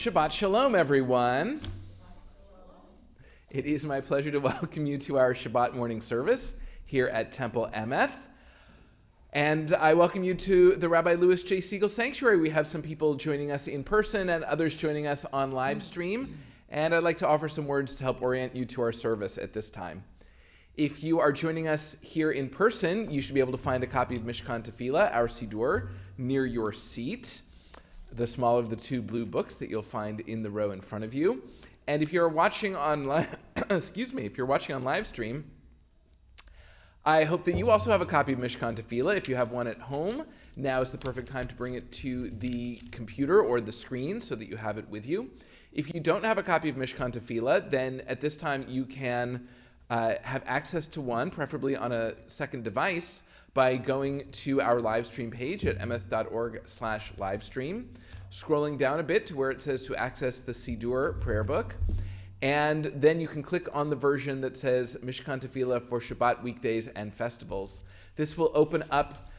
Shabbat Shalom, everyone. It is my pleasure to welcome you to our Shabbat Morning Service here at Temple Emeth. And I welcome you to the Rabbi Louis J. Siegel Sanctuary. We have some people joining us in person and others joining us on live stream. And I'd like to offer some words to help orient you to our service at this time. If you are joining us here in person, you should be able to find a copy of Mishkan Tefillah, our Siddur, near your seat, the smaller of the two blue books that you'll find in the row in front of you. And if you're watching on if you're watching on live stream, I hope that you also have a copy of Mishkan Tefillah. If you have one at home, now is the perfect time to bring it to the computer or the screen so that you have it with you. If you don't have a copy of Mishkan Tefillah, then at this time you can have access to one, preferably on a second device, by going to our live stream page at emeth.org/livestream, scrolling down a bit to where it says to access the Siddur prayer book, and then you can click on the version that says Mishkan Tefillah for Shabbat weekdays and festivals. This will open up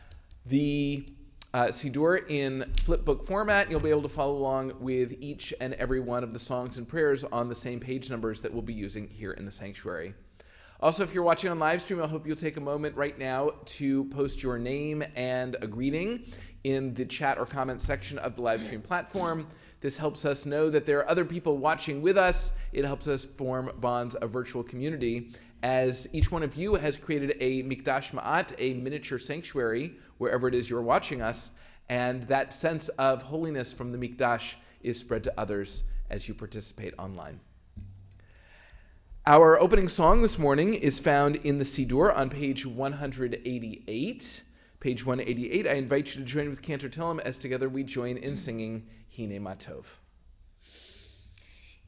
the Siddur in flipbook format, and you'll be able to follow along with each and every one of the songs and prayers on the same page numbers that we'll be using here in the sanctuary. Also, if you're watching on live stream, I hope you'll take a moment right now to post your name and a greeting in the chat or comment section of the live stream platform. This helps us know that there are other people watching with us. It helps us form bonds of virtual community, as each one of you has created a Mikdash Ma'at, a miniature sanctuary, wherever it is you're watching us, and that sense of holiness from the Mikdash is spread to others as you participate online. Our opening song this morning is found in the Siddur on page 188. Page 188, I invite you to join with Cantor Tillum as together we join in singing Hine Matov.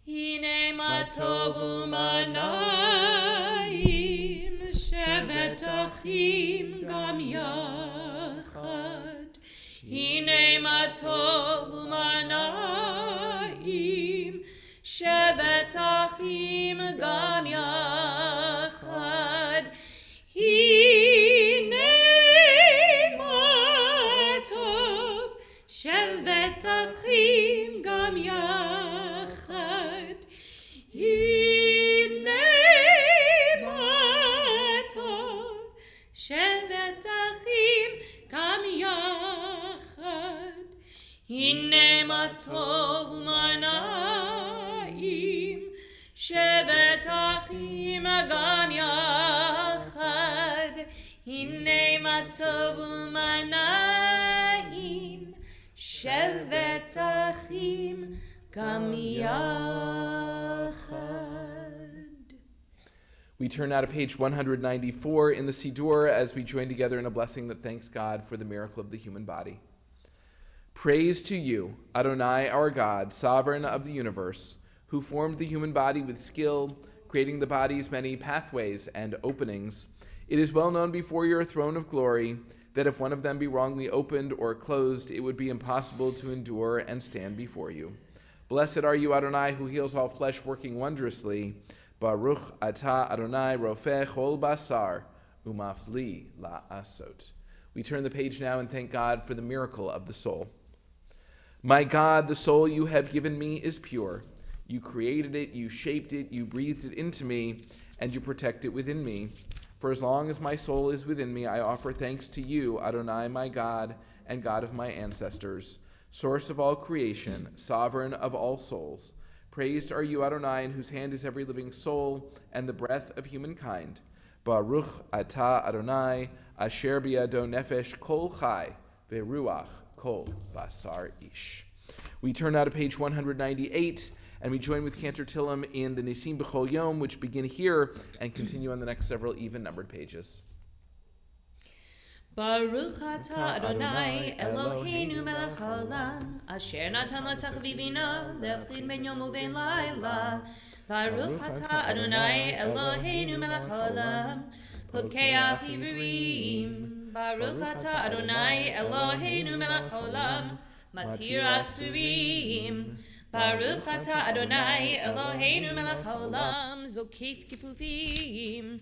Hine Matov u'manayim shevet achim gam yachad. Hine Matov u'manayim shevet achim gam yachad. Hine matov shevet achim gam yachad. Hine matov shevet achim gam yachad. Hine matov u'manayim shevet achim gam yachad. Hine matov u'manayim shevet achim gam yachad. We turn now to page 194 in the Siddur as we join together in a blessing that thanks God for the miracle of the human body. Praise to you, Adonai, our God, sovereign of the universe, who formed the human body with skill, creating the body's many pathways and openings. It is well known before your throne of glory that if one of them be wrongly opened or closed, it would be impossible to endure and stand before you. Blessed are you, Adonai, who heals all flesh, working wondrously. Baruch atah Adonai rofeh chol basar umafli la'asot. We turn the page now and thank God for the miracle of the soul. My God, the soul you have given me is pure. You created it, you shaped it, you breathed it into me, and you protect it within me. For as long as my soul is within me, I offer thanks to you, Adonai, my God, and God of my ancestors, source of all creation, sovereign of all souls. Praised are you, Adonai, in whose hand is every living soul and the breath of humankind. Baruch atah Adonai, asher biyado nefesh kol chai, veruach kol basar ish. We turn now to page 198, and we join with Cantor Tillum in the Nisim B'chol Yom, which begin here and continue on the next several even-numbered pages. Baruch atah Adonai Eloheinu melech haolam, asher natan lasach vivina lefchid ben yom uvein laila. Baruch atah Adonai Eloheinu melech haolam, pokeach ivrim. Baruch atah Adonai Eloheinu melech haolam, matir asurim. Baruch atah Adonai Eloheinu melech haolam, zokif kifufim.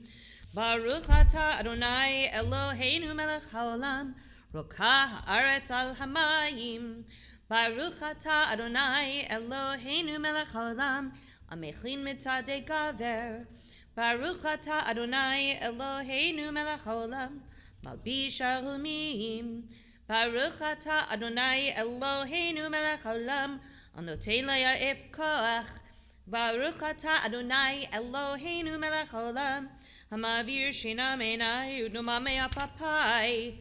Baruch atah Adonai Eloheinu melech haolam, rokah haaretz al hamayim. Baruch atah Adonai Eloheinu melech haolam, amechlin mitzadei gaver. Baruch atah Adonai Eloheinu melech haolam, malbish harumim. Baruch atah Adonai Eloheinu melech haolam, anotei la'ef koach. Baruch atah Adonai Eloheinu melech haolam, hamavir shina me'enai udnuma me'apapai.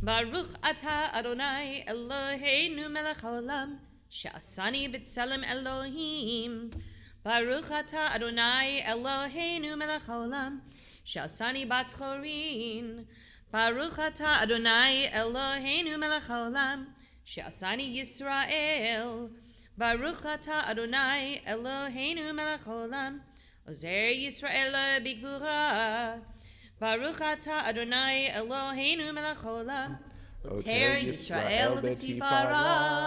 Baruch atah Adonai Eloheinu melech haolam, she'asani b'tselem Elohim. Baruch atah Adonai Eloheinu melech haolam, she'asani bat chorin. Baruch atah Adonai Eloheinu melech haolam, she'asani Yisrael. Baruch atah Adonai Eloheinu melech haolam, ozer Yisrael b'gvura. Baruch atah Adonai Eloheinu melech haolam, oter Yisrael b'tifara.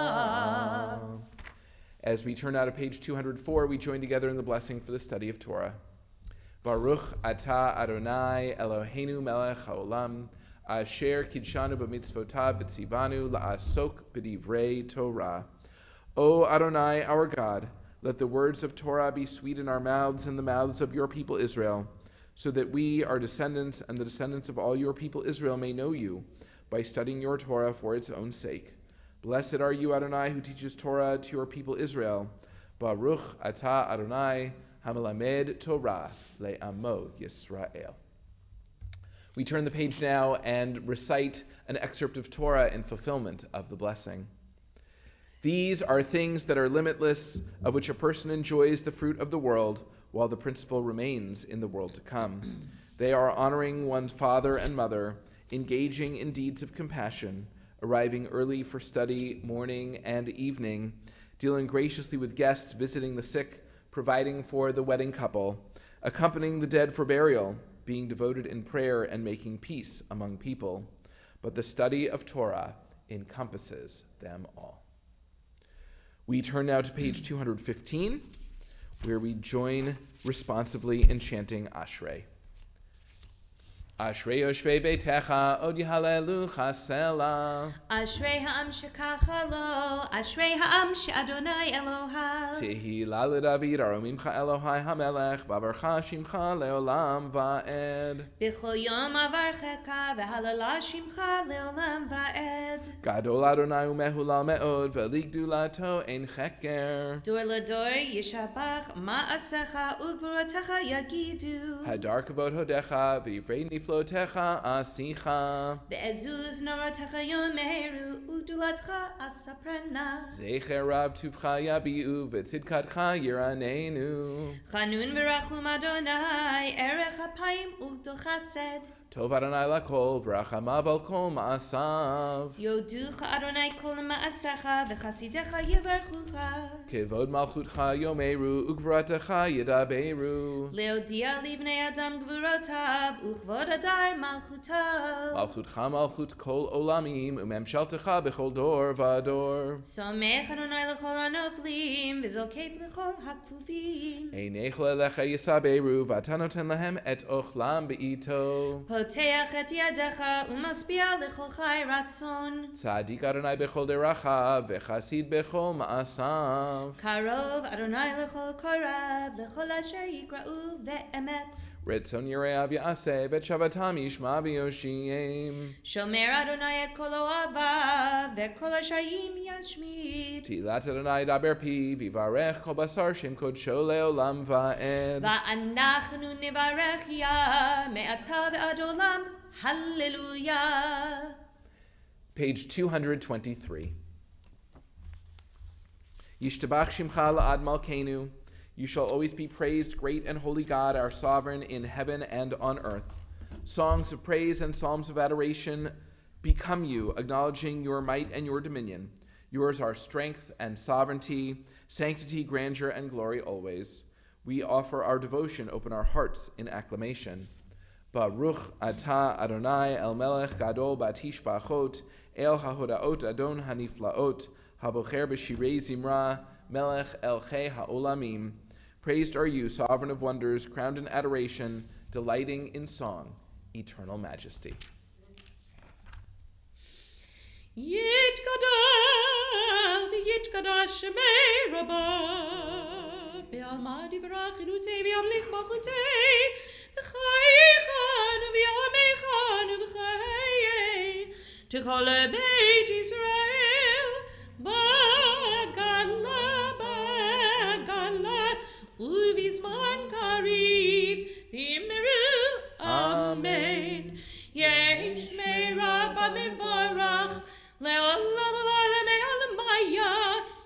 As we turn out to page 204, we join together in the blessing for the study of Torah. Baruch atah Adonai Eloheinu melech haolam, asher kidshanu b'mitzvotav v'tzivanu la'asok b'divrei Torah. O Adonai, our God, let the words of Torah be sweet in our mouths and the mouths of your people Israel, so that we, our descendants, and the descendants of all your people Israel may know you by studying your Torah for its own sake. Blessed are you, Adonai, who teaches Torah to your people Israel. Baruch atah Adonai hamelamed Torah le'amo Yisrael. We turn the page now and recite an excerpt of Torah in fulfillment of the blessing. These are things that are limitless, of which a person enjoys the fruit of the world, while the principle remains in the world to come. They are honoring one's father and mother, engaging in deeds of compassion, arriving early for study morning and evening, dealing graciously with guests, visiting the sick, providing for the wedding couple, accompanying the dead for burial, being devoted in prayer, and making peace among people. But the study of Torah encompasses them all. We turn now to page 215, where we join responsively in chanting Ashrei. Ashrei yoshvei beitecha od yahalelu chasela. Ashrei ha'am shekacha lo, Ashrei ha'am she'Adonai Elohai. Tehila leDavid aromimcha Elohai hamelech, v'avarcha shimcha leolam va'ed. B'chol yom avarcheka, v'halala shimcha leolam va'ed. Gadol Adonai umehulal me'od, v'ligdulato ein cheker. Dor lador yishabach, ma'asecha ugvurotecha yagidu. Hadar kavod hodecha, v'divrei niflotecha asicha. Be'ezuz norotecha yomeru, udulatcha asaprena. Zecher rav tuvcha yabi'u, v'tzidkatcha yiranenu. Chanun v'rachum Adonai, erech apayim ugdol chesed. Tov Adonai lakol, v'rachamav al kol ma'asav. Yoducha Adonai kol ma'asecha, v'chasidecha yivarchucha. Kevod malchutcha yomeru, ugvratecha yedaberu. Leodia livnei Adam gvurotav, uchvod adar malchutav. Malchutcha malchut kol olamim, umemshaltecha bechol dor v'ador. Somech Adonai l'chol hanoflim, v'zokef l'chol hakfufim. Einech le'lecha yisaberu, v'atanoten lehem et ochlam be'ito. Poteach et yadecha, umaspia l'chol chai ratzon. Tzadik Adonai bechol deracha, v'chasid bechol ma'asav. Karov Adonai l'chol korav, l'chol asher yikra'u ve'emet. Ritzon yireav ya'aseh, v'shavatam yishma v'yoshiyem. Shomer Adonai et kol oavav, ve'kol hashayim yashmid. Tilat Adonai daber pi, v'varech kol basar shem kodsho le'olam va'ed. Va'anachnu nivarech ya, me'ata ve'ad olam, hallelujah. Page 223. Yishtabach shimcha la'ad malkeinu. You shall always be praised, great and holy God, our sovereign in heaven and on earth. Songs of praise and psalms of adoration become you, acknowledging your might and your dominion. Yours are strength and sovereignty, sanctity, grandeur, and glory always. We offer our devotion, open our hearts in acclamation. Baruch atah Adonai el melech gadol batish bachot, el hahodaot adon haniflaot, habocher b'shirei zimra, melech el chei ha'olamim. Praised are you, sovereign of wonders, crowned in adoration, delighting in song, eternal majesty. Yit gadol יתקדש שמי רבה. בעלמא דברכנו וימליך מלכותי, בחייכן ובימיכן ובחיי, תכל בית ישראל, בגדלה, ובזמן קריב, ואמרו אמן. יש מרבה מברך, לעולם ולעולמי עולמיה,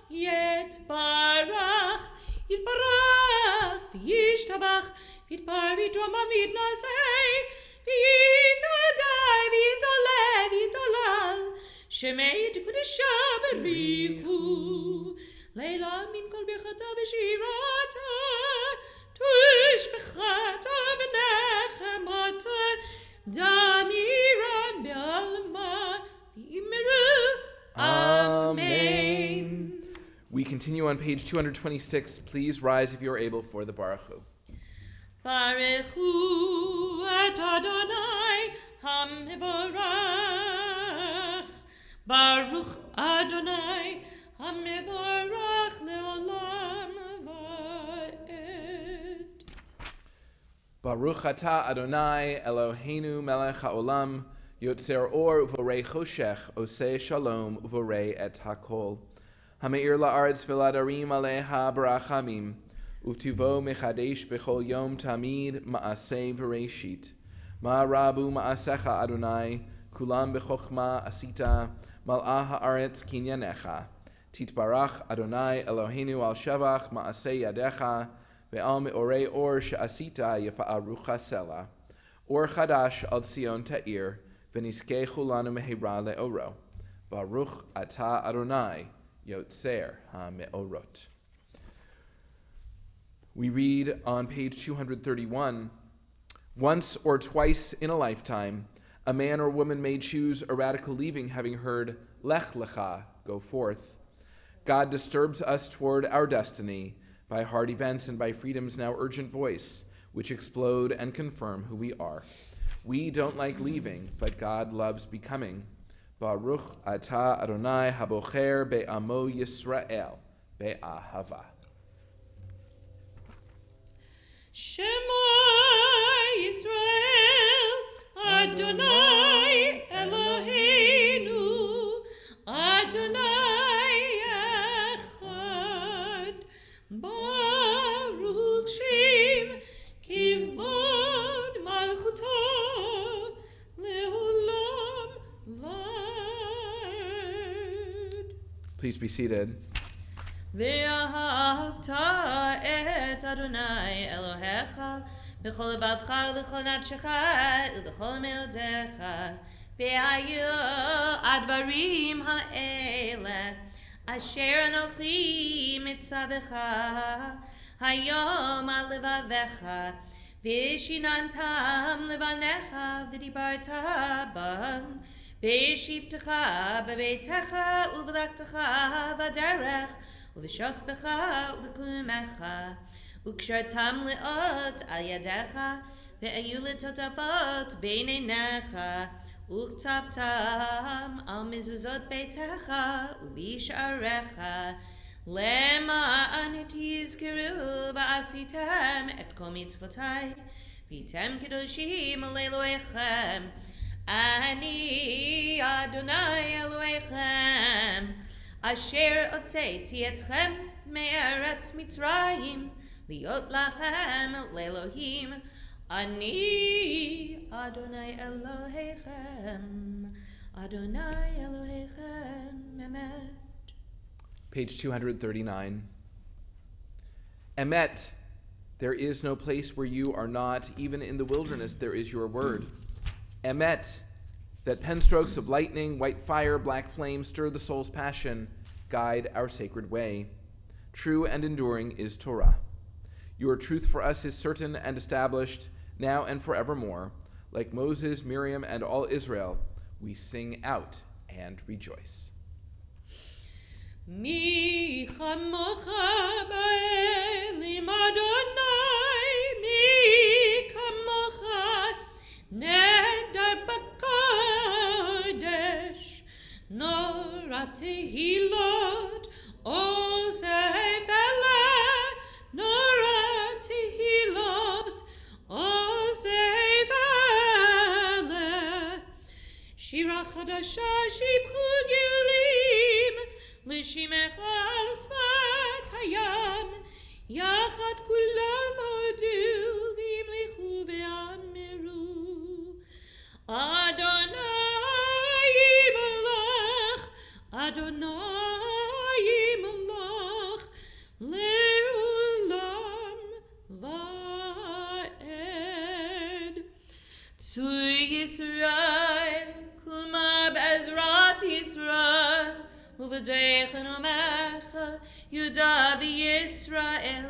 יתברך, יתברך, וישתבח, ויתפאר, ויתרומם, ויתנשא, ויתהדר, ויתעלה, ויתהלל, שמי תקדשה בריחו. לילה מן כל ברכתה ושירתה, תשבחתה ונחמתה, דמירה בעלמא, ואמרו Amen. We continue on page 226. Please rise if you are able for the Baruch Hu. Baruch Hu et Adonai HaMevorach. Baruch Adonai HaMevorach le'olam va'ed. Baruch atah Adonai Eloheinu melech haolam yotzer or uvorei choshech oseh shalom uvorei et hakol. Hameir la'aretz v'ladarim aleha barachamim uvtuvo mechadesh bechol yom tamid ma'aseh v'reishit. Ma'arabu ma'asecha Adonai kulam b'chokhma asita mal'ah ha'aretz kinyanecha. Titbarach Adonai Eloheinu al shavach ma'aseh yadecha ve'al me'orei or she'asita yefa'arucha sela. Or chadash al Tzion ta'ir v'niskei chulanu mehira le'oro. Baruch atah Adonai Yotzer HaMe'orot. We read on page 231, once or twice in a lifetime, a man or woman may choose a radical leaving having heard Lech Lecha, go forth. God disturbs us toward our destiny by hard events and by freedom's now urgent voice, which explode and confirm who we are. We don't like leaving, but God loves becoming. Baruch atah Adonai habocher be'amo Yisrael be'ahava. Shema Yisrael Adonai Eloheinu Adonai Echad Baruch Shem Kivod Malchuto Leolam Va'ed. Please be seated. ואהבת את אדוני אלוהיך בכל לבבך ובכל נפשך ובכל מאודיך והיו הדברים האלה אשר אנוכי מצווך היום על לבביך ושיננתם לבניך ודיברת בם בשבתך בביתך ובלכתך בדרך ובשוכבך ובקומך, וקשרתם לאות על ידיך, והיו לטוטפות בין עיניך, וכתבתם על מזוזות ביתך ובשעריך, למען תזכרו ועשיתם את כל מצוותיי, והייתם קדושים לאלוהיכם, אני אדוני אלוהיכם, אשר הוצאתי אתכם מארץ מצרים, להיות לכם לאלוהים, אני אדוני אלוהיכם, אדוני אלוהיכם אמת. Page 239. Emet, there is no place where you are not, even in the wilderness there is your word. Emet, that pen strokes of lightning, white fire, black flame stir the soul's passion, guide our sacred way. True and enduring is Torah. Your truth for us is certain and established, now and forevermore. Like Moses, Miriam, and all Israel, we sing out and rejoice. Mi chamocha ba'elim Adonai, mi chamocha nedar b'kodesh, nor tehilot שיבחו גאולים, לשמך על שפת הים, יחד כולם הודו והמליכו ואמרו, אדוני מלך, אדוני מלך, לעולם ועד. צו ישראל, קומה בעזרת ישראל, ובדרך נעמך, יהודה וישראל,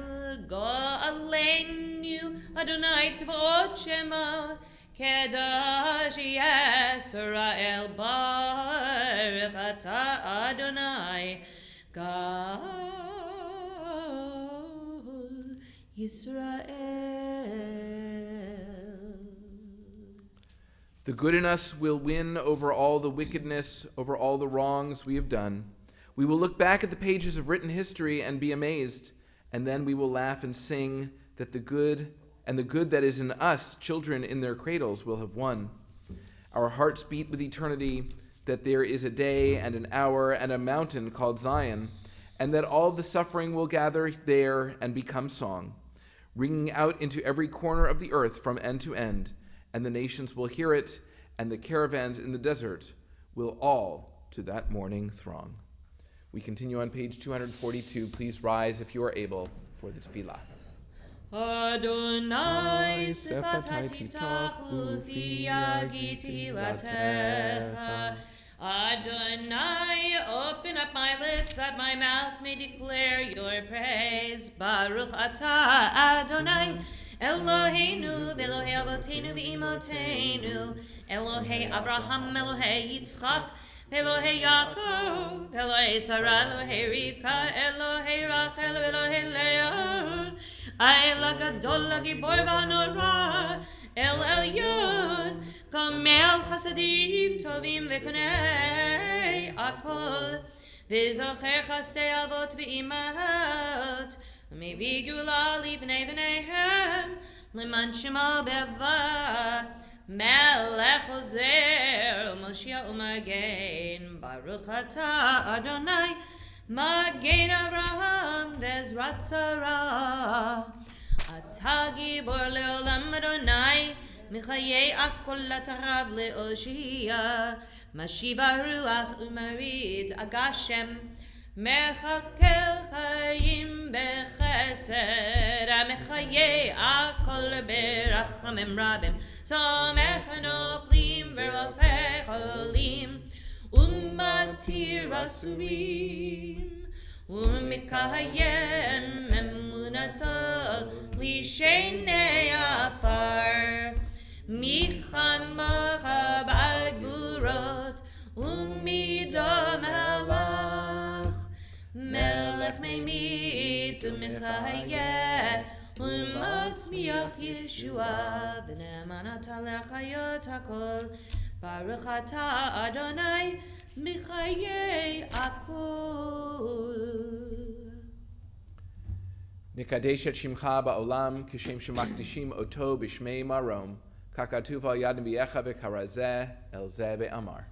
גאלנו, אדוני צבאות שמו, קדוש ישראל, ברך אתה אדוני, גאל ישראל. The good in us will win over all the wickedness, over all the wrongs we have done. We will look back at the pages of written history and be amazed, and then we will laugh and sing that the good that is in us, children in their cradles, will have won. Our hearts beat with eternity, that there is a day and an hour and a mountain called Zion, and that all the suffering will gather there and become song, ringing out into every corner of the earth from end to end, and the nations will hear it, and the caravans in the desert will all to that morning throng. We continue on page 242. Please rise if you are able for the tefillah. Adonai sefatai tiftach ufi yagiti latecha. Adonai, open up my lips that my mouth may declare your praise. Baruch atah Adonai, Eloheinu, Elohei Avotenu v'imotenu, Elohei Abraham, Elohei Yitzchak, Elohei Yaakov, Elohei Sarah, Elohei Rivka, Elohei Rachel, Elohei Leah, El Gadol, Gibor v'Hanora, El Elyon, Kamel Chasadim, Tovim v'Konei Akol, V'zocher Chastei Avot v'Imot, U'mevi Gula Livnei v'Neihem, L'man Shemo Beva, Melech Ozer, Moshiach U'Magen, Baruch Atah Adonai, Magen Avraham, Dezrat Sarah, Atah Gibor Le'olam Adonai, Michayei Akol Latarav Le'oshia, Mashiva Ruach U'Marit Agashem, Mechakel Chayim Bechesed, Mechayei Akol Berachamim Rabim, Samech Noflim Verofei Cholim, Umatir Asurim, Umikayem Emunato Lishenei Afar, Michamacha Bal Gurot, Umidom Halach, Melech Meimit Umichayeh, Umatzmiach Yeshua, V'nemanat Alechayot Hakol, Baruch Atah Adonai, Michayei Akol. Nikadesh et shimcha ba'olam, kishem shemakdishim oto b'shmei marom, kakatuv al yad nebiyecha v'karazeh el zeh ve'amar.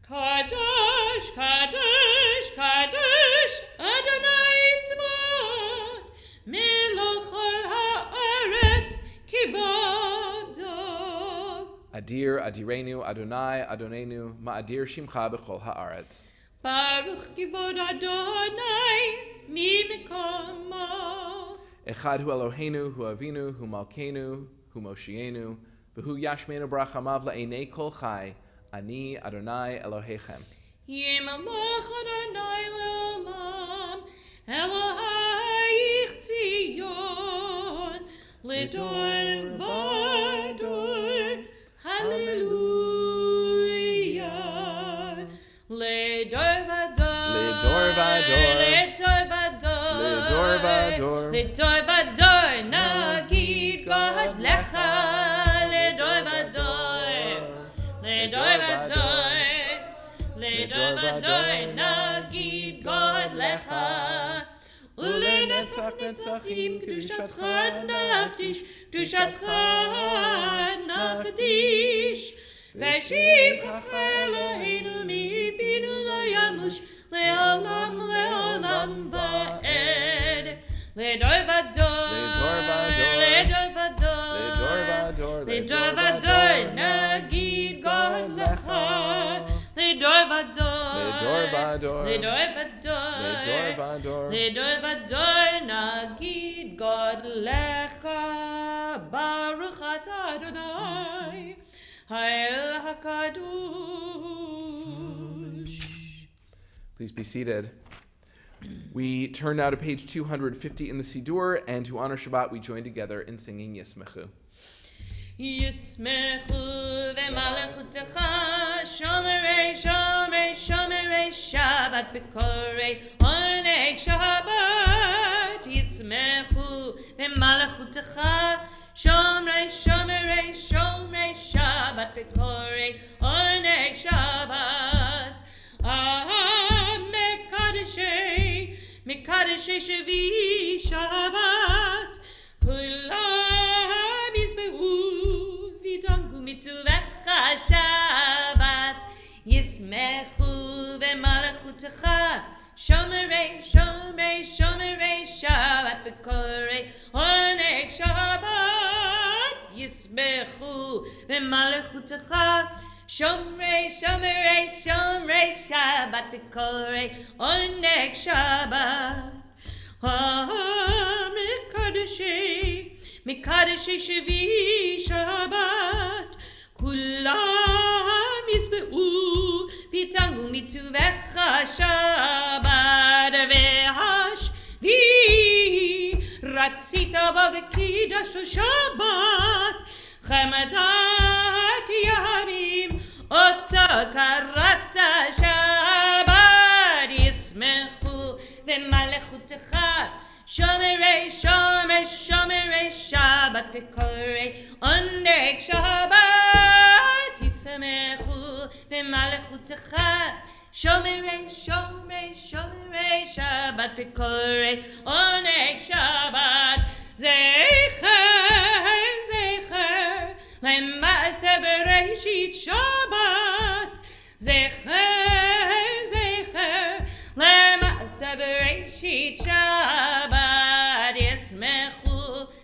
Kadosh, Kadosh, Kadosh, Adonai Tzvaot, Melech kol haaretz kivado. Adir, Adirenu, Adonai, Adonenu, Ma'adir Shimcha b'chol haaretz. Baruch kivod Adonai, mi mikomo. Echad hu Eloheinu, hu Avinu, hu Malkeinu, hu Moshienu, v'hu Yashmeinu brachamav la'enei kol chai, Ani Adonai Elohechem. Yimelech Adonai le'olam, Elohai Tzion, L'dor v'dor, Hallelujah. L'dor v'dor, L'dor v'dor, L'dor v'dor, L'dor v'dor, L'dor v'dor, Nagid God Lecha, L'dor v'dor, L'dor v'dor, L'dor v'dor, Nagid God Lecha, Ulenetzach netzachim, Kedushatcha nachdish, Kedushatcha nachdish, ושפחך אלוהינו מפינו לא ימוש לעולם לעולם ועד. לדור ודור, לדור ודור, לדור ודור נגיד גוד לך. לדור ודור, לדור ודור, לדור ודור נגיד גוד לך. ברוך אתה אדוני האל הקדוש. Please be seated. We turn now to page 250 in the Siddur, and to honor Shabbat, we join together in singing Yismechu. Yismechu v'malachutecha shomerei shomerei shomerei Shabbat v'korei oneg Shabbat. Yismechu v'malachutecha shomerei shomerei shomerei Shabbat v'korei oneg Shabbat. Mekadeshei Shevi Shabbat Kulam Yisbe'u V'dangu mituvecha Shabbat Yismechu v'malachutecha Shomerei Shomerei Shomerei Shabbat V'korei oneg Shabbat Yismechu v'malachutecha Shomerei Shomerei Shomerei Shabbat V'korei oneg Shabbat. Mekadeshei Shevi Shabbat Kulam Yisbe'u V'tangu mituvecha Shabbat V'hashvi Ratzita bo v'kidashto Shabbat Chemadat Yamim Ota karata Shabbat Yismechu v'malachutecha Shomerei Shomerei Shomerei Shabbat V'korei oneg Shabbat Yismechu v'malachutecha Shomerei Shomerei Shomerei Shabbat V'korei oneg Shabbat Zecher Zecher Lema'aseh Bereshit Shabbat Zecher Zecher Lema'aseh Bereshit Shabbat Yismechu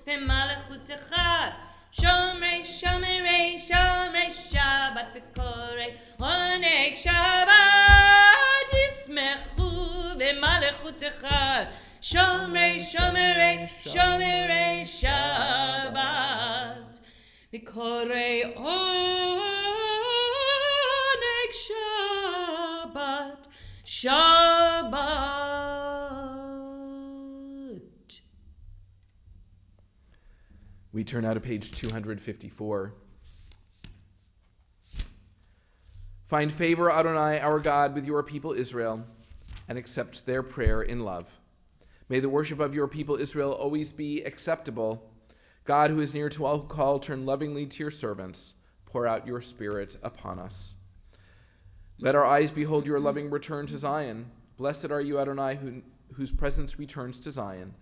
v'malachutecha Shomerei Shomerei Shomerei Shabbat V'korei oneg Shabbat Yismechu v'malachutecha Shomerei Shomerei Shomerei Shabbat V'korei oneg Shabbat Shabbat. We turn now to page 254. Find favor, Adonai, our God, with your people Israel, and accept their prayer in love. May the worship of your people Israel always be acceptable. God, who is near to all who call, turn lovingly to your servants. Pour out your Spirit upon us. Let our eyes behold your loving return to Zion. Blessed are you, Adonai, whose presence returns to Zion.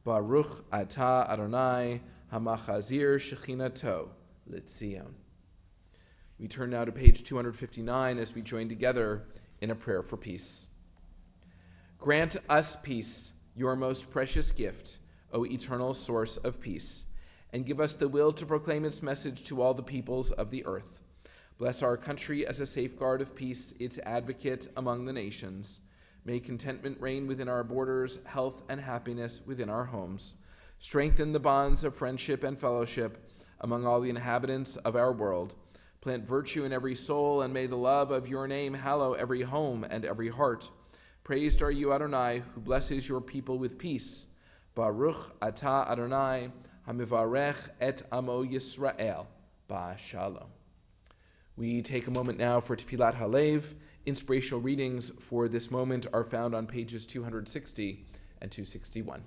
Baruch atah Adonai hamachazir shechinato l'Tzion. We turn now to page 259 as we join together in a prayer for peace. Grant us peace, your most precious gift, O eternal source of peace, and give us the will to proclaim its message to all the peoples of the earth. Bless our country as a safeguard of peace, its advocate among the nations. May contentment reign within our borders, health and happiness within our homes. Strengthen the bonds of friendship and fellowship among all the inhabitants of our world. Plant virtue in every soul, and may the love of your name hallow every home and every heart. Praised are you, Adonai, who blesses your people with peace. Baruch atah Adonai, hamivarech et amo Yisrael, ba'shalom. We take a moment now for Tefillat Halev. Inspirational readings for this moment are found on pages 260 and 261.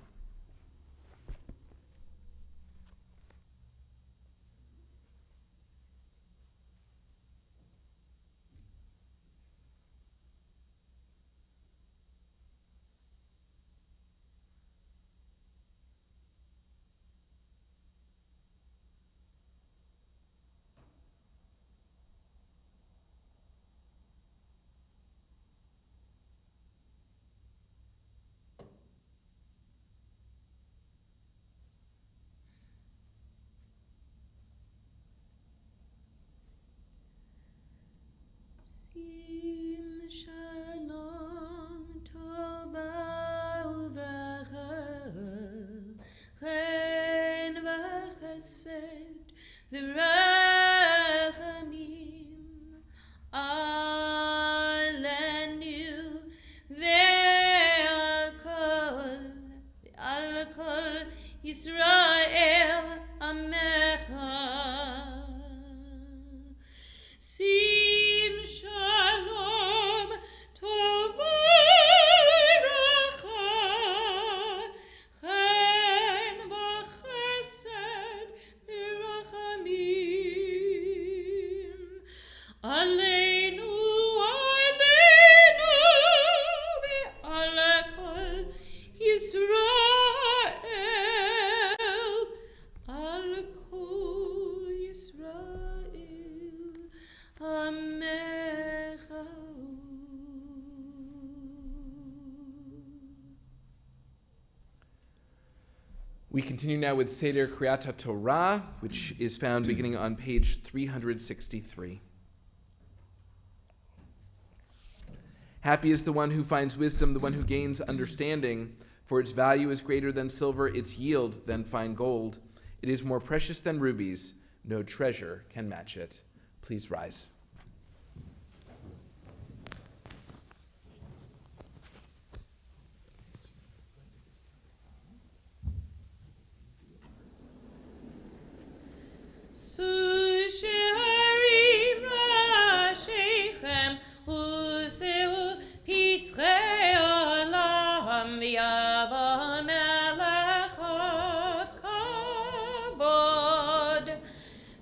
v'rachamim alenu ve'al kol Yisrael amecha. Sim shalom tova racha chen v'chesed v'rachamim Elenu ve'al kol Yisrael al kol Yisrael amecha. We continue now with Seder Kriyat Torah, which is found beginning on page 363. Happy is the one who finds wisdom, the one who gains understanding, for its value is greater than silver, its yield than fine gold. It is more precious than rubies. No treasure can match it. Please rise. Susharim Rashechem Useu Pitrei Olam V'Yavo Melech HaKavod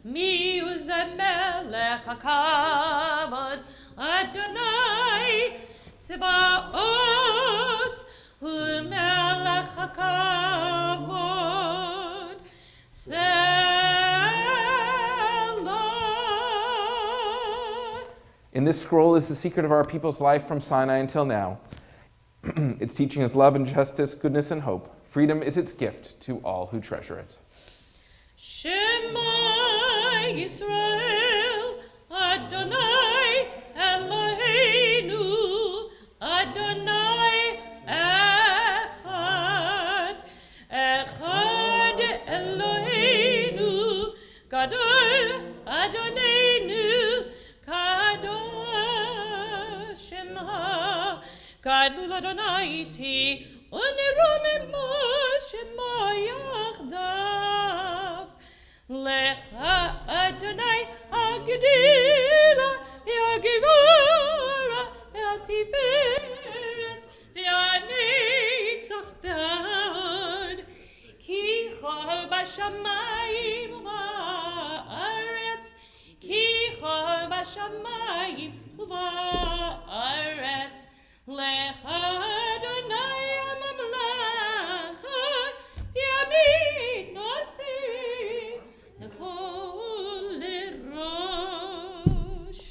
Mi U'Melech HaKavod Adonai Tzvaot U'Melech HaKavod In this scroll is the secret of our people's life from Sinai until now. Its teaching is love and justice, goodness and hope. Freedom is its gift to all who treasure it. Shema Yisrael, Adonai Eloheinu, Adonai Echad, Echad Eloheinu, Gadol Adonenu, Kadosh Shema, Gadol Adonai Ti, Uneromemo Shema Yachdav, Lecha Adonai Hagdila, Ve'Hagivara, Ve'Tiferet, Ve'Netzach Ve'Ad, Ki Chol B'Shamayim U'Ba'aretz, Ki Chol B'Shamayim U'Ba'aretz, Lecha Adonai HaMamlecha, Yamin Nosei, L'chol L'rosh.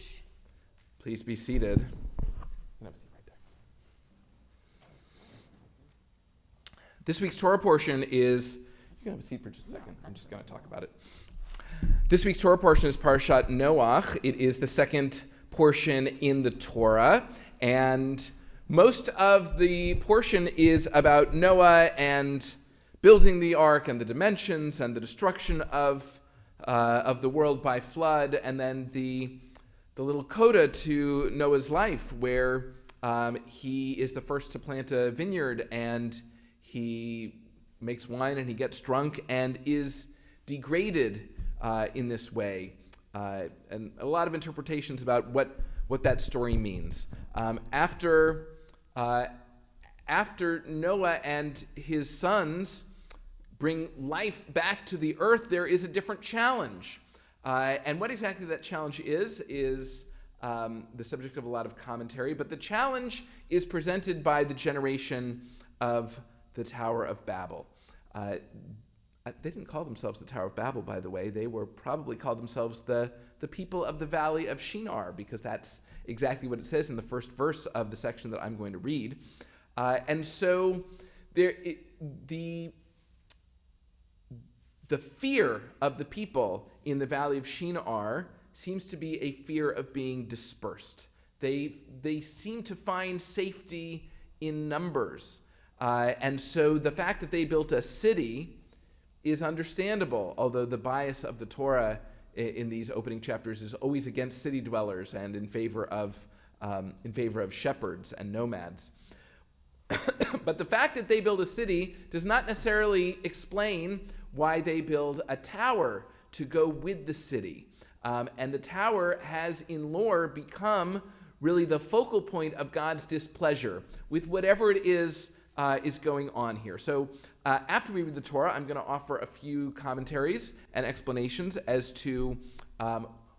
Please be seated. You can have a seat right there. This week's Torah portion is, you can have a seat for just a second. I'm just going to talk about it. This week's Torah portion is Parashat Noach. It is the second portion in the Torah, and most of the portion is about Noah and building the ark and the dimensions and the destruction of the world by flood, and then the little coda to Noah's life where he is the first to plant a vineyard and he makes wine and he gets drunk and is degraded in this way. And a lot of interpretations about what that story means. After Noah and his sons bring life back to the earth, there is a different challenge. And what exactly that challenge is the subject of a lot of commentary, but the challenge is presented by the generation of the Tower of Babel. They didn't call themselves the Tower of Babel, by the way. They were probably called themselves the people of the Valley of Shinar, because that's exactly what it says in the first verse of the section that I'm going to read. And so the fear of the people in the Valley of Shinar seems to be a fear of being dispersed. They seem to find safety in numbers. And so the fact that they built a city is understandable, although the bias of the Torah in these opening chapters is always against city dwellers and in favor of shepherds and nomads. But the fact that they build a city does not necessarily explain why they build a tower to go with the city. And the tower has, in lore, become really the focal point of God's displeasure with whatever it is going on here. So after we read the Torah, I'm going to offer a few commentaries and explanations as to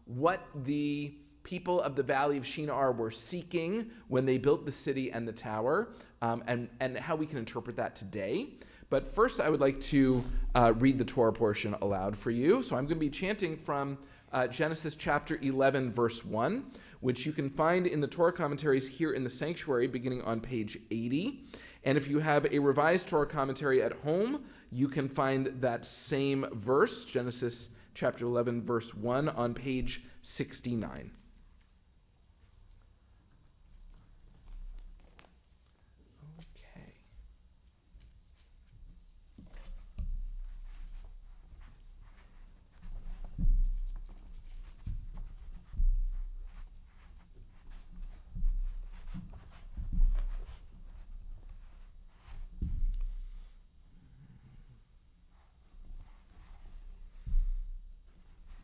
what the people of the Valley of Shinar were seeking when they built the city and the tower, and how we can interpret that today. But first, I would like to read the Torah portion aloud for you. So I'm going to be chanting from Genesis chapter 11, verse 1, which you can find in the Torah commentaries here in the sanctuary, beginning on page 80. And if you have a revised Torah commentary at home, you can find that same verse, Genesis chapter 11, verse 1, on page 69.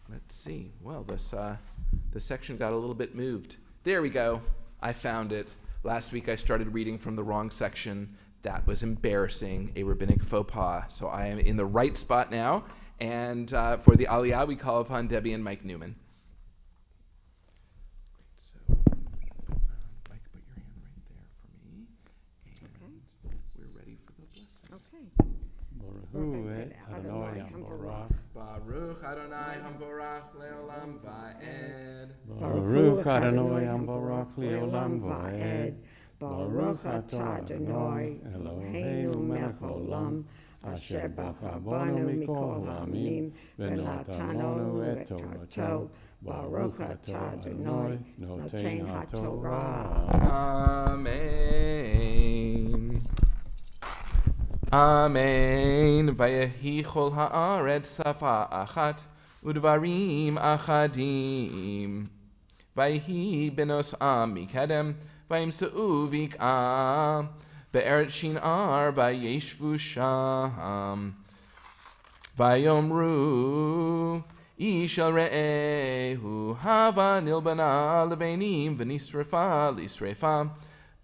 Let's see. Well, this section got a little bit moved. There we go. I found it. Last week I started reading from the wrong section. That was embarrassing, a rabbinic faux pas. So I am in the right spot now. And for the Aliyah, we call upon Debbie and Mike Newman. So, Mike, put your hand right there for me. And we're ready for the blessing. Okay. Baruch Adonai Hamvorach Leolam Va'ed. Baruch Adonai Hamvorach Leolam Va'ed. Baruch atah Adonai Eloheinu melech haolam asher bachanu mikol ha'amim v'natanu et Torato. Baruch atah Adonai noten haTorah. Amen. Amen. Vayehi chol haaretz safa achat udvarim achadim. Vayehi benos am mikedem vayimseu vik'am be'eretz shinar vayeshvu sham. Vayomru ish al re'ehu hava nilbana lebenim v'nisrefa lisrefa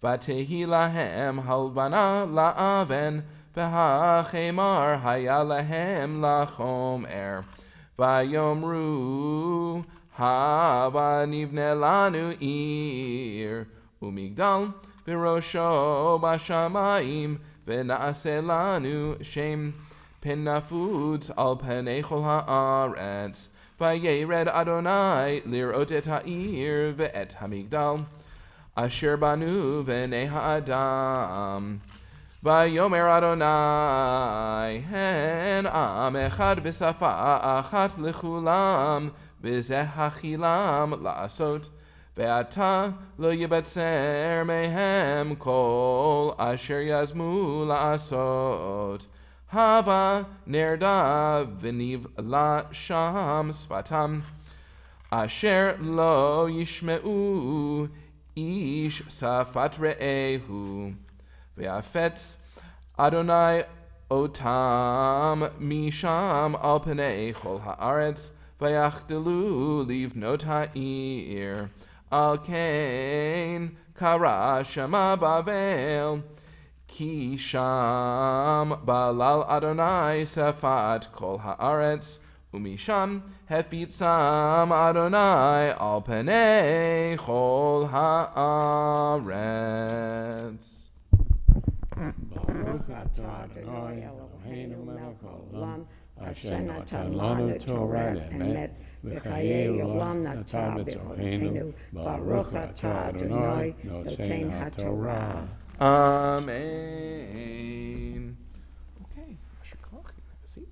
vatehi lahem halvana la'aven v'hachemar haya lahem lachomer vayomru hava nivne lanu ir umigdal v'rosho b'shamayim v'na'aseh lanu shem penafutz al penei chol ha'aretz vayered Adonai lirot et ha'ir ve'et hamigdal asher banu v'nei ha'adam vayomer Adonai hen am echad v'safa achat lechulam v'zeh hachilam la'asot ve'ata lo yibetzer mehem kol asher yazmu la'asot hava nerda v'niv la sham sfatam asher lo yishme'u ish safat re'ehu ve'afetz Adonai otam misham al penei chol haaretz v'yachdelu livnot ha'ir al kain kara shama bavel ki sham balal Adonai safat kol haaretz umisham hefitzam Adonai al penei chol haaretz. Baruch atah Adonai Eloheinu melech haolam asher natan lanu Torah emet v'chayei olam natan b'Eloheinu. Baruch atah Adonai noten haTorah. Amen. Okay, Mr. Koch, you have a seat.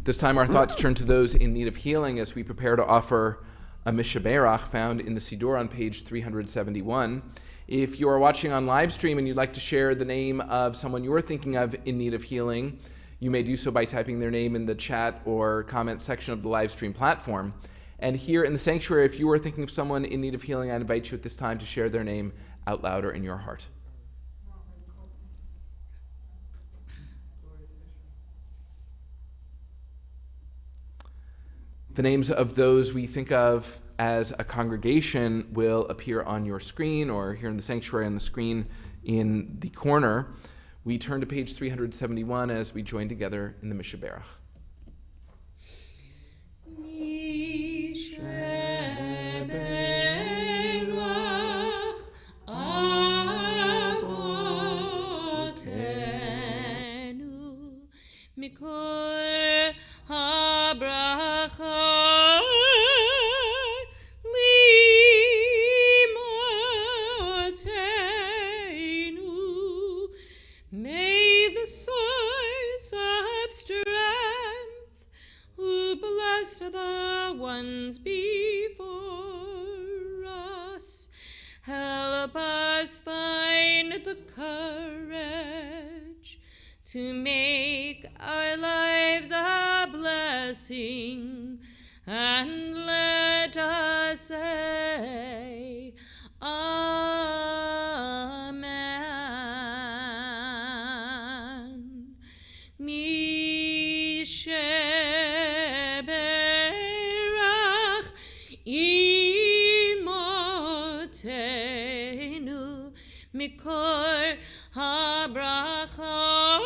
This time our thoughts turn to those in need of healing as we prepare to offer a Mishaberach found in the Siddur on page 371. If you are watching on live stream and you'd like to share the name of someone you're thinking of in need of healing, you may do so by typing their name in the chat or comment section of the live stream platform. And here in the sanctuary, if you are thinking of someone in need of healing, I invite you at this time to share their name out loud or in your heart. The names of those we think of as a congregation will appear on your screen or here in the sanctuary on the screen in the corner. We turn to page 371 as we join together in the Mishaberach. Mishaberach avotenu mikol habracha limotenu. May the source of strength, who blessed the ones before us, help us find the courage to make our lives a blessing, and let us say, Amen. Mishaberach imotenu mikor habracha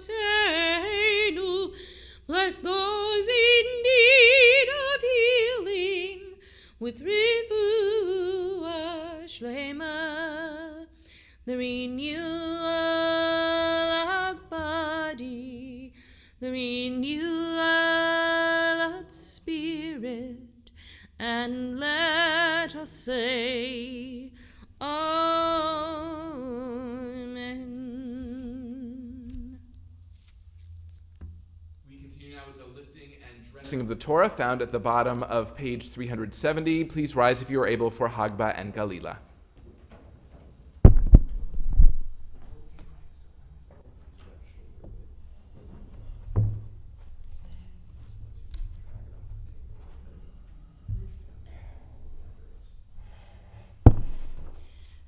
lavotenu. Bless those in need of healing with refuah shlema, the renewal of body, the renewal of spirit, and let us say, Amen. We continue now with the lifting and dressing of the Torah found at the bottom of page 370. Please rise if you are able for Hagba and Galila.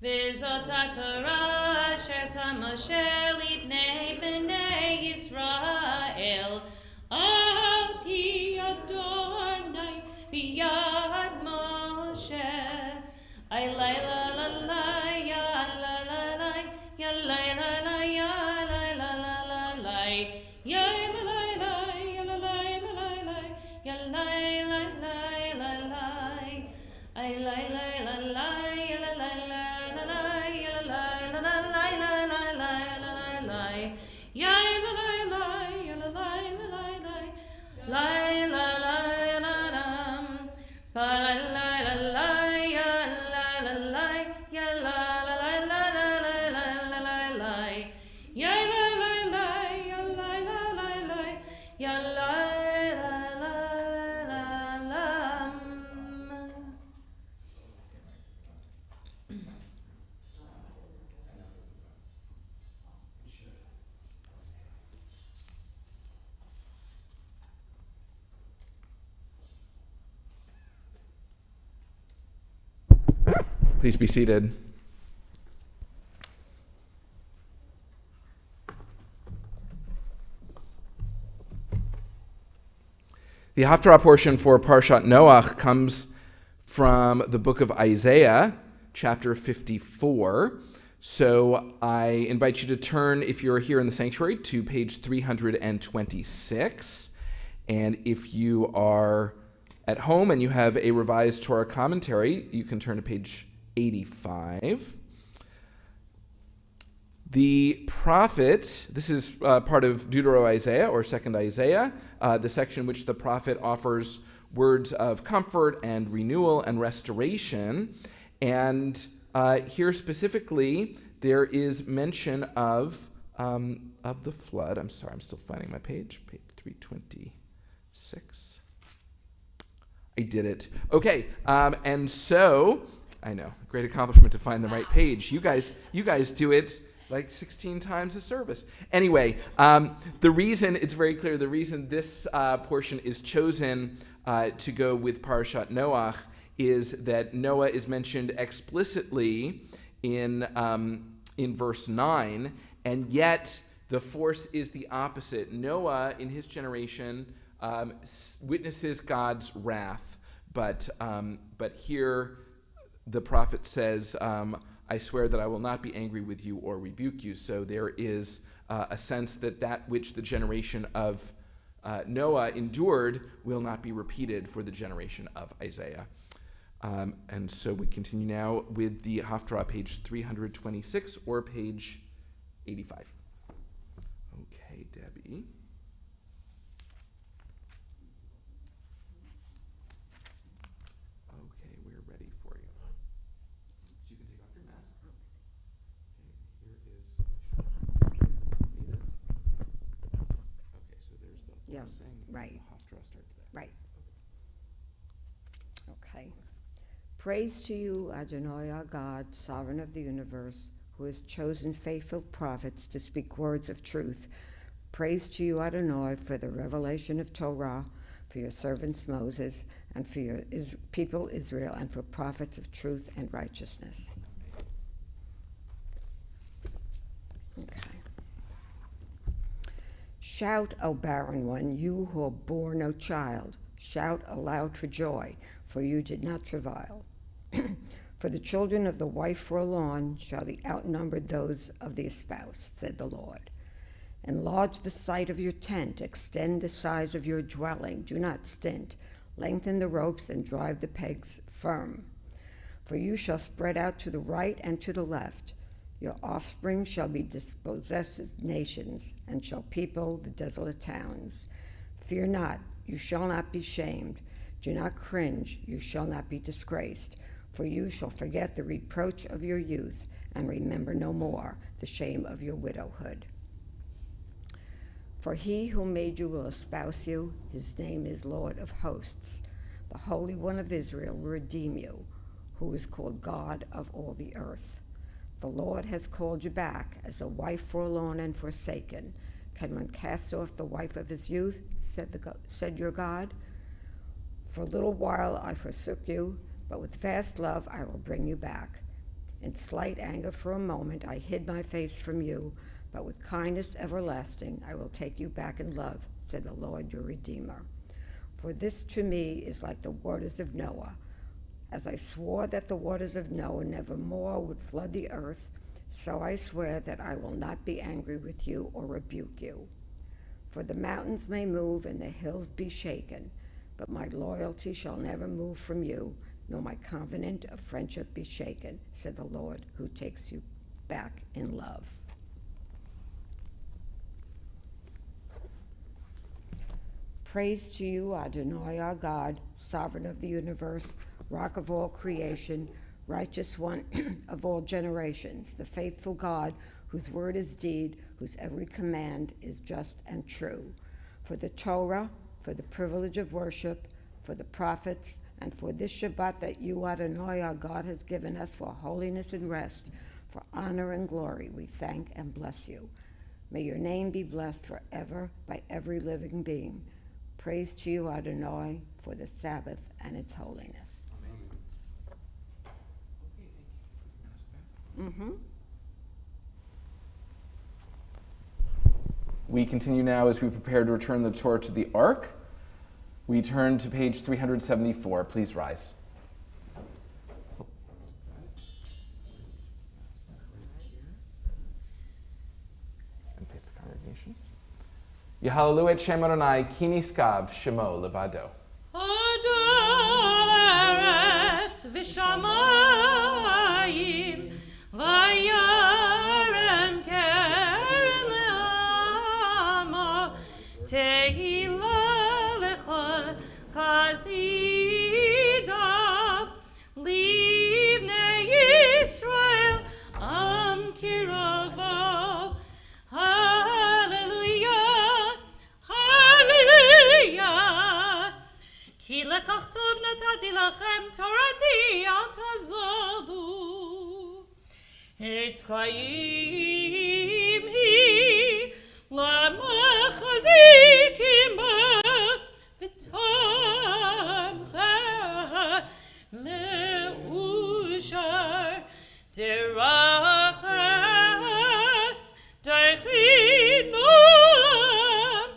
V'zot Torah asher sam Moshe libnei bnei Yisrael al pi Adonai b'yad Moshe. Ay la la la la ya la la la ya la la la ya la la la la la ya la la la ya la la la la ya la la la la la ay la la la la ya la la la Please be seated. The Haftarah portion for Parshat Noach comes from the book of Isaiah, chapter 54. So I invite you to turn, if you're here in the sanctuary, to page 326. And if you are at home and you have a revised Torah commentary, you can turn to page 85. The prophet, this is part of Deutero-Isaiah or Second Isaiah, the section in which the prophet offers words of comfort and renewal and restoration. And here specifically, there is mention of the flood. I'm sorry, I'm still finding my page 326. I did it. Okay, and so, I know, great accomplishment to find the right page. You guys do it like 16 times a service. Anyway, the reason, it's very clear, the reason this portion is chosen to go with Parashat Noach is that Noah is mentioned explicitly in verse 9, and yet the force is the opposite. Noah, in his generation, witnesses God's wrath, but here the prophet says, I swear that I will not be angry with you or rebuke you. So there is a sense that which the generation of Noah endured will not be repeated for the generation of Isaiah. And so we continue now with the Haftarah, page 326 or page 85. Okay, Debbie. Okay, we're ready for you. So you can take off your mask. Okay, here is need it. Okay, so there's the blessing. Right. The Haftarah starts there. Right. Okay. Praise to you, Adonai our God, sovereign of the universe, who has chosen faithful prophets to speak words of truth. Praise to you, Adonai, for the revelation of Torah, for your servants Moses, and for your people Israel, and for prophets of truth and righteousness. Okay. Shout, O barren one, you who bore no child. Shout aloud for joy, for you did not travail. For the children of the wife forlorn shall be outnumbered those of the espoused, said the Lord. Enlarge the site of your tent, extend the size of your dwelling, do not stint. Lengthen the ropes and drive the pegs firm. For you shall spread out to the right and to the left. Your offspring shall be dispossessed nations, and shall people the desolate towns. Fear not, you shall not be shamed. Do not cringe, you shall not be disgraced. For you shall forget the reproach of your youth, and remember no more the shame of your widowhood. For he who made you will espouse you, his name is Lord of hosts. The Holy One of Israel will redeem you, who is called God of all the earth. The Lord has called you back as a wife forlorn and forsaken. Can one cast off the wife of his youth, said your God? For a little while I forsook you, but with vast love I will bring you back. In slight anger for a moment I hid my face from you, but with kindness everlasting I will take you back in love, said the Lord your Redeemer. For this to me is like the waters of Noah. As I swore that the waters of Noah never more would flood the earth, so I swear that I will not be angry with you or rebuke you. For the mountains may move and the hills be shaken, but my loyalty shall never move from you, nor my covenant of friendship be shaken, said the Lord who takes you back in love. Praise to you, Adonai our God, sovereign of the universe, rock of all creation, righteous one of all generations, the faithful God, whose word is deed, whose every command is just and true. For the Torah, for the privilege of worship, for the prophets, and for this Shabbat that you, Adonai our God, has given us for holiness and rest, for honor and glory, we thank and bless you. May your name be blessed forever by every living being. Praise to you, Adonai, for the Sabbath and its holiness. Mm-hmm. We continue now as we prepare to return the Torah to the Ark. We turn to page 374. Please rise. And face the congregation. Yehalalu et Shem Adonai ki niskav shemo levado. Adoret v'shamayim vayarem keren le'ama tehila lecha chazidav livnei Yisrael am kiravo. Hallelujah, hallelujah. Ki lekachto נתתי לכם תורתי אל תעזבו. עץ חיים היא למחזיקים בה וטעמך מאושר דרכיה דרכי נועם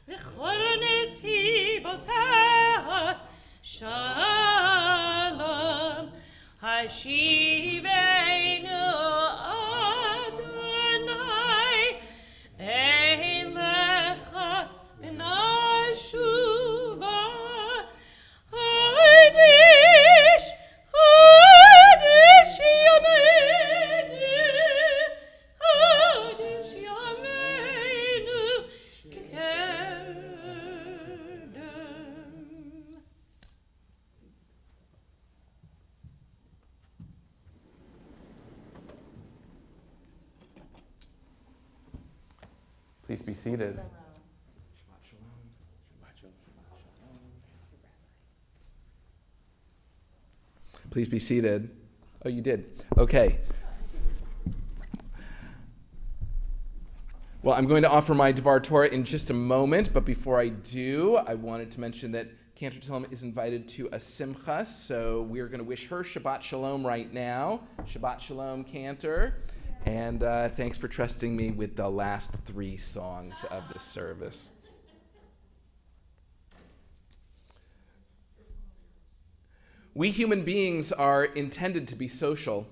וכל נתיבותיה שלום השיבנו אדוני אליך ונשובה חדש ימינו כקדם. Please be seated. Please be seated. Oh, you did. Okay. Well, I'm going to offer my Devar Torah in just a moment, but before I do, I wanted to mention that Cantor Tillam is invited to a simcha, so we're going to wish her Shabbat Shalom right now. Shabbat Shalom, Cantor. And thanks for trusting me with the last 3 songs of this service. We human beings are intended to be social.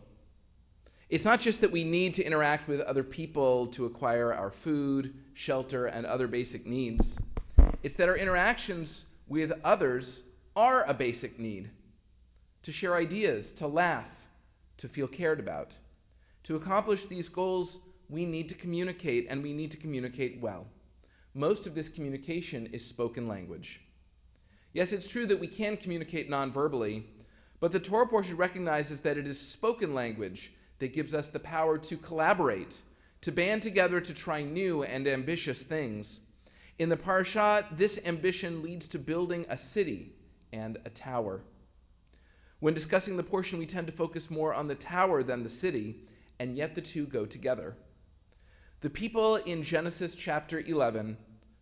It's not just that we need to interact with other people to acquire our food, shelter, and other basic needs. It's that our interactions with others are a basic need. To share ideas, to laugh, to feel cared about. To accomplish these goals, we need to communicate, and we need to communicate well. Most of this communication is spoken language. Yes, it's true that we can communicate non-verbally, but the Torah portion recognizes that it is spoken language that gives us the power to collaborate, to band together to try new and ambitious things. In the parasha, this ambition leads to building a city and a tower. When discussing the portion, we tend to focus more on the tower than the city, and yet the two go together. The people in Genesis chapter 11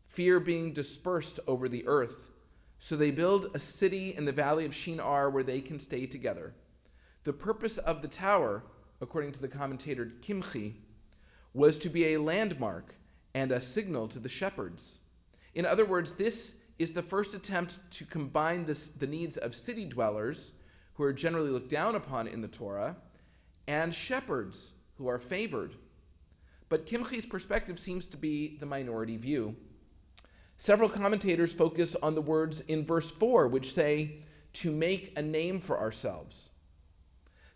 fear being dispersed over the earth, so they build a city in the valley of Shinar where they can stay together. The purpose of the tower, according to the commentator Kimchi, was to be a landmark and a signal to the shepherds. In other words, this is the first attempt to combine the needs of city dwellers, who are generally looked down upon in the Torah, and shepherds, who are favored. But Kimchi's perspective seems to be the minority view. Several commentators focus on the words in verse 4, which say, to make a name for ourselves.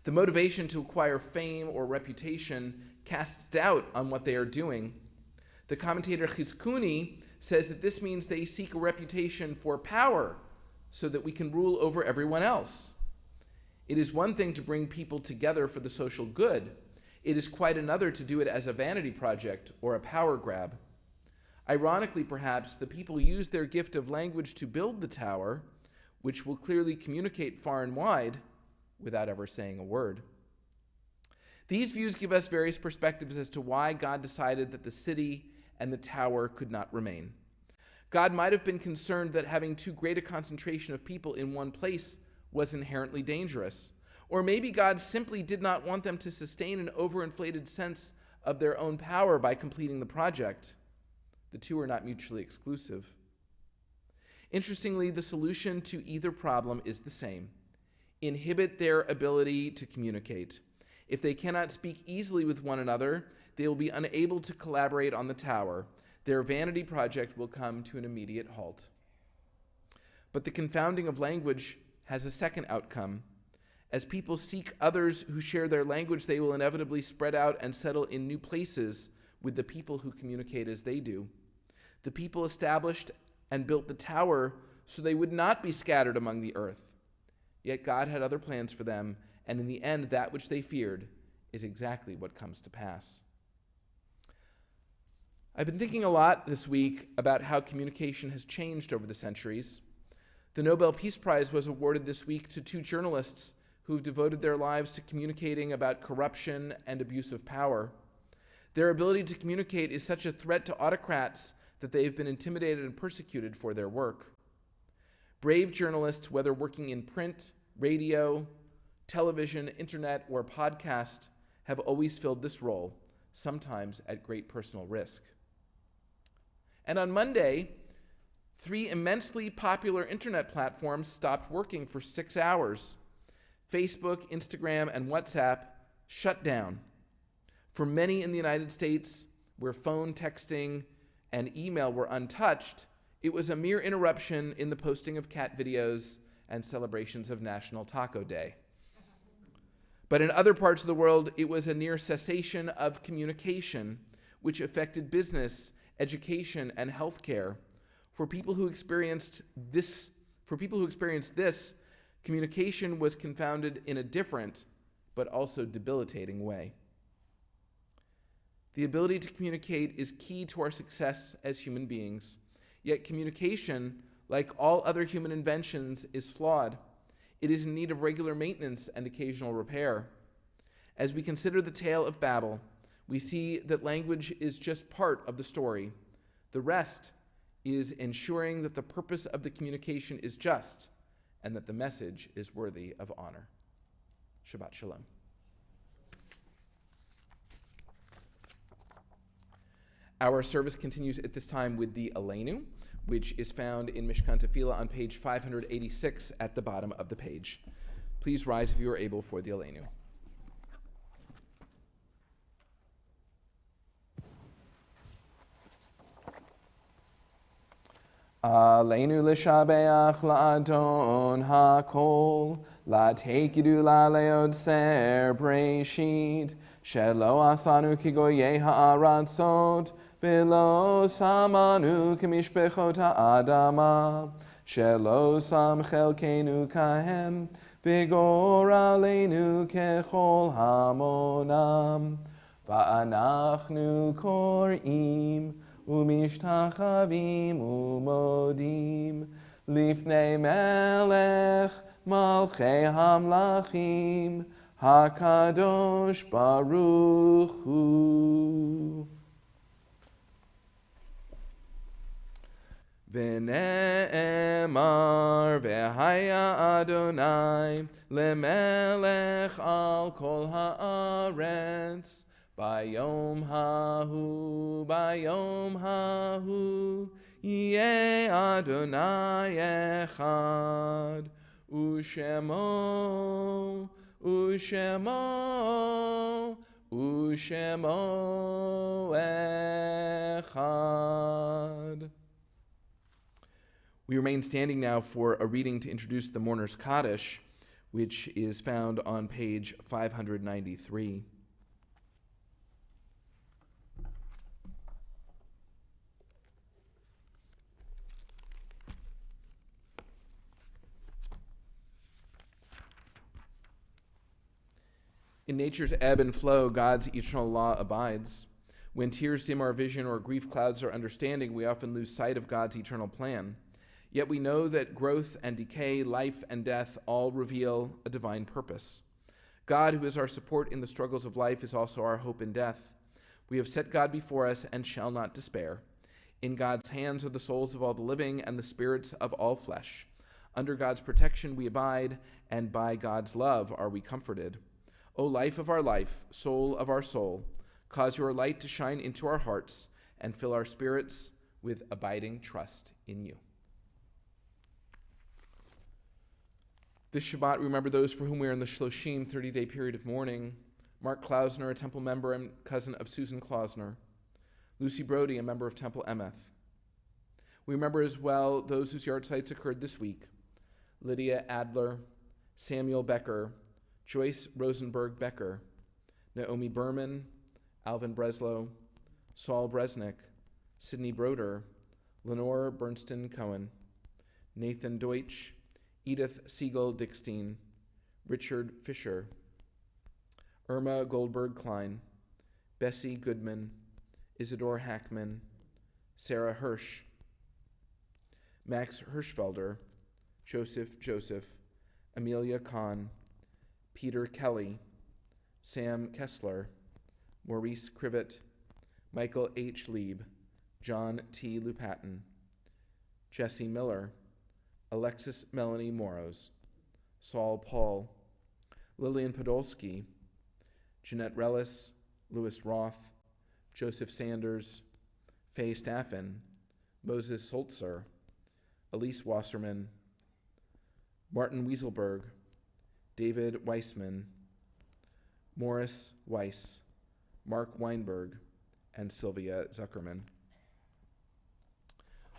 The motivation to acquire fame or reputation casts doubt on what they are doing. The commentator Chizkuni says that this means they seek a reputation for power so that we can rule over everyone else. It is one thing to bring people together for the social good. It is quite another to do it as a vanity project or a power grab. Ironically, perhaps, the people use their gift of language to build the tower, which will clearly communicate far and wide without ever saying a word. These views give us various perspectives as to why God decided that the city and the tower could not remain. God might have been concerned that having too great a concentration of people in one place was inherently dangerous. Or maybe God simply did not want them to sustain an overinflated sense of their own power by completing the project. The two are not mutually exclusive. Interestingly, the solution to either problem is the same. Inhibit their ability to communicate. If they cannot speak easily with one another, they will be unable to collaborate on the tower. Their vanity project will come to an immediate halt. But the confounding of language has a second outcome. As people seek others who share their language, they will inevitably spread out and settle in new places with the people who communicate as they do. The people established and built the tower so they would not be scattered among the earth. Yet God had other plans for them, and in the end, that which they feared is exactly what comes to pass. I've been thinking a lot this week about how communication has changed over the centuries. The Nobel Peace Prize was awarded this week to 2 journalists who've devoted their lives to communicating about corruption and abuse of power. Their ability to communicate is such a threat to autocrats that they've been intimidated and persecuted for their work. Brave journalists, whether working in print, radio, television, internet, or podcast, have always filled this role, sometimes at great personal risk. And on Monday, 3 immensely popular internet platforms stopped working for 6 hours. Facebook, Instagram, and WhatsApp shut down. For many in the United States, where phone, texting, and email were untouched, it was a mere interruption in the posting of cat videos and celebrations of National Taco Day. But in other parts of the world, it was a near cessation of communication, which affected business, education, and healthcare. For people who experienced this, communication was confounded in a different, but also debilitating way. The ability to communicate is key to our success as human beings. Yet communication, like all other human inventions, is flawed. It is in need of regular maintenance and occasional repair. As we consider the tale of Babel, we see that language is just part of the story. The rest is ensuring that the purpose of the communication is just and that the message is worthy of honor. Shabbat Shalom. Our service continues at this time with the Elenu, which is found in Mishkan Tefillah on page 586 at the bottom of the page. Please rise if you are able for the Elenu. Elenu l'shabeach la'adon ha'kol, la'tekidu la'leod ser breshit, shelo asanu kigoye ha'aratzot, velo samanu k'mishpechot ha'adama, shelo sam chelkenu kahem, vigor aleinu kechol hamonam, va'anachnu kor'im, umishtachavim umodim, lifnei melech malchei hamlachim, hakadosh baruch hu. V'ne'emar v'haya Adonai lemelech al kol haaretz, Bayom hahu, Yeh Adonai echad, Ushemo echad. We remain standing now for a reading to introduce the Mourner's Kaddish, which is found on page 593. In nature's ebb and flow, God's eternal law abides. When tears dim our vision or grief clouds our understanding, we often lose sight of God's eternal plan. Yet we know that growth and decay, life and death all reveal a divine purpose. God, who is our support in the struggles of life, is also our hope in death. We have set God before us and shall not despair. In God's hands are the souls of all the living and the spirits of all flesh. Under God's protection we abide, and by God's love are we comforted. O life of our life, soul of our soul, cause your light to shine into our hearts and fill our spirits with abiding trust in you. This Shabbat, remember those for whom we are in the Shloshim 30-day period of mourning. Mark Klausner, a Temple member and cousin of Susan Klausner. Lucy Brody, a member of Temple Emeth. We remember as well those whose yahrzeits occurred this week. Lydia Adler, Samuel Becker, Joyce Rosenberg Becker, Naomi Berman, Alvin Breslow, Saul Bresnick, Sidney Broder, Lenore Bernstein Cohen, Nathan Deutsch, Edith Siegel Dickstein, Richard Fisher, Irma Goldberg Klein, Bessie Goodman, Isidore Hackman, Sarah Hirsch, Max Hirschfelder, Joseph, Amelia Kahn, Peter Kelly, Sam Kessler, Maurice Crivet, Michael H. Lieb, John T. Lupatin, Jesse Miller, Alexis Melanie Moros, Saul Paul, Lillian Podolsky, Jeanette Rellis, Louis Roth, Joseph Sanders, Faye Staffen, Moses Soltzer, Elise Wasserman, Martin Wieselberg, David Weissman, Morris Weiss, Mark Weinberg, and Sylvia Zuckerman.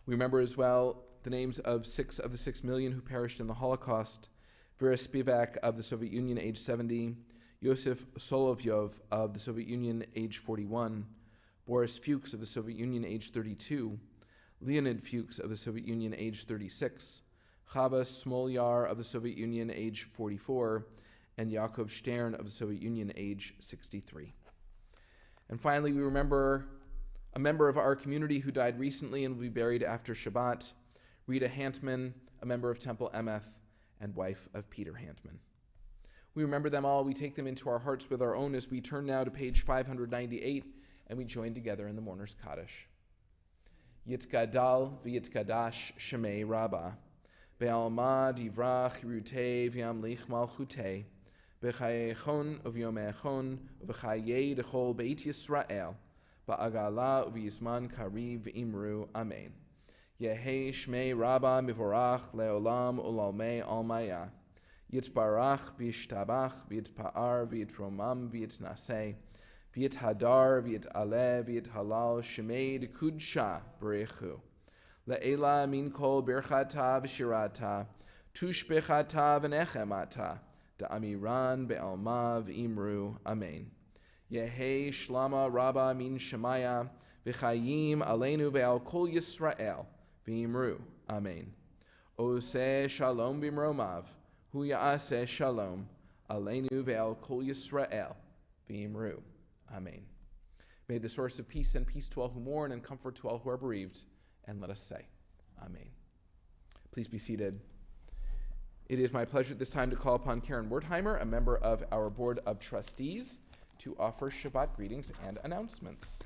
We remember as well the names of 6 of the 6 million who perished in the Holocaust: Vera Spivak of the Soviet Union, age 70, Yosef Solovyov of the Soviet Union, age 41, Boris Fuchs of the Soviet Union, age 32, Leonid Fuchs of the Soviet Union, age 36, Chava Smolyar of the Soviet Union, age 44, and Yakov Stern of the Soviet Union, age 63. And finally, we remember a member of our community who died recently and will be buried after Shabbat, Rita Hantman, a member of Temple Emeth and wife of Peter Hantman. We remember them all. We take them into our hearts with our own as we turn now to page 598 and we join together in the Mourner's Kaddish. Yitkadal v'yitkadash shemei Rabbah, be'alma divrach hirutei v'yamlich malchutei, b'chayechon uvyomechon v'chayei dechol beit Yisrael, ba'agala u'v'yizman kariv v'imru. Amen. Yehei shmei Rabbah mivorach leolam ulalmei almaya. Yitzbarach v'yishtabach v'yitpa'ar v'yitromam v'yitnaseh v'yithadar v'yit'aleh v'yithalal shemei d'kudsha b'rechu. Le'ela min kol birchata v'shirata tushbechata v'nechemata da'amiran be'alma v'imru. Amen. Yehei shlama Rabbah min shemaya v'chayim Elenu ve'al kol Yisrael v'imru. Amen. Oseh shalom b'mromav hu ya'aseh shalom Elenu ve'al kol Yisrael v'imru. Amen. May the source of peace send peace to all who mourn and comfort to all who are bereaved. And let us say, Amen. Please be seated. It is my pleasure at this time to call upon Karen Wertheimer, a member of our Board of Trustees, to offer Shabbat greetings and announcements.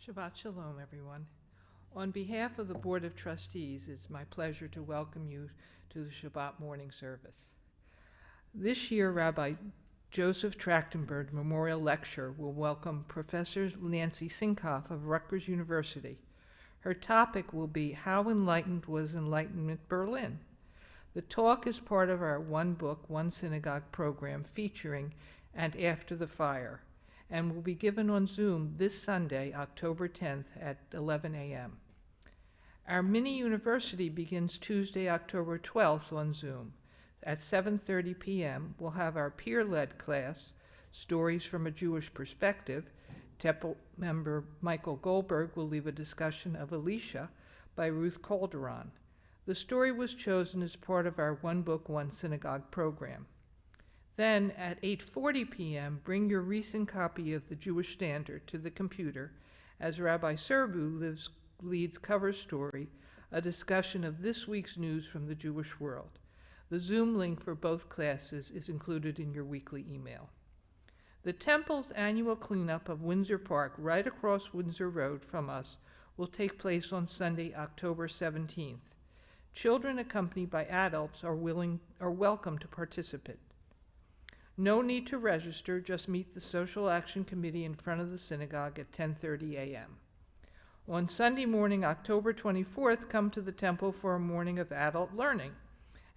Shabbat Shalom, everyone. On behalf of the Board of Trustees, it's my pleasure to welcome you to the Shabbat Morning Service. This year, Rabbi Joseph Trachtenberg Memorial Lecture will welcome Professor Nancy Sinkoff of Rutgers University. Her topic will be How Enlightened Was Enlightenment Berlin? The talk is part of our One Book, One Synagogue program featuring And After the Fire, and will be given on Zoom this Sunday, October 10th at 11 a.m. Our mini-university begins Tuesday, October 12th on Zoom. At 7:30 p.m., we'll have our peer-led class, Stories from a Jewish Perspective. Temple member Michael Goldberg will lead a discussion of Elisha by Ruth Calderon. The story was chosen as part of our One Book, One Synagogue program. Then, at 8:40 p.m., bring your recent copy of the Jewish Standard to the computer as Rabbi Serbu leads Cover Story, a discussion of this week's news from the Jewish world. The Zoom link for both classes is included in your weekly email. The Temple's annual cleanup of Windsor Park, right across Windsor Road from us, will take place on Sunday, October 17th. Children accompanied by adults are welcome to participate. No need to register, just meet the Social Action Committee in front of the synagogue at 10:30 a.m. On Sunday morning, October 24th, come to the Temple for a morning of adult learning.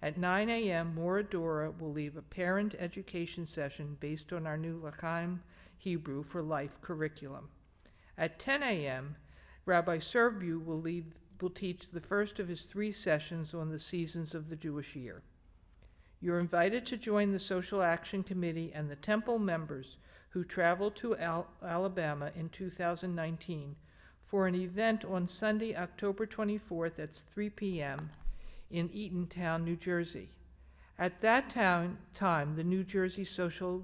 At 9 a.m., Maura Dora will lead a parent education session based on our new L'chaim Hebrew for Life curriculum. At 10 a.m., Rabbi Serbu will teach the first of his 3 sessions on the seasons of the Jewish year. You're invited to join the Social Action Committee and the Temple members who traveled to Alabama in 2019 for an event on Sunday, October 24th at 3 p.m. in Eatontown, New Jersey. At that time, the New Jersey Social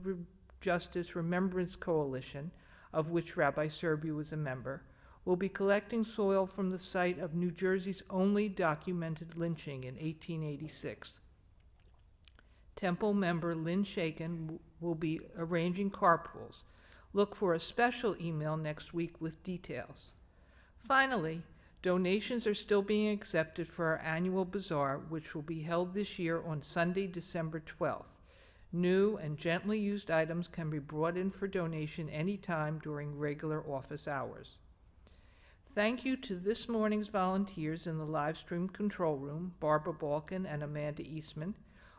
Justice Remembrance Coalition, of which Rabbi Serby was a member, will be collecting soil from the site of New Jersey's only documented lynching in 1886. Temple member Lynn Shaken will be arranging carpools. Look for a special email next week with details. Finally, donations are still being accepted for our annual bazaar, which will be held this year on Sunday, December 12th. New and gently used items can be brought in for donation anytime during regular office hours. Thank you to this morning's volunteers in the live stream control room. Barbara Balkin and Amanda Eastman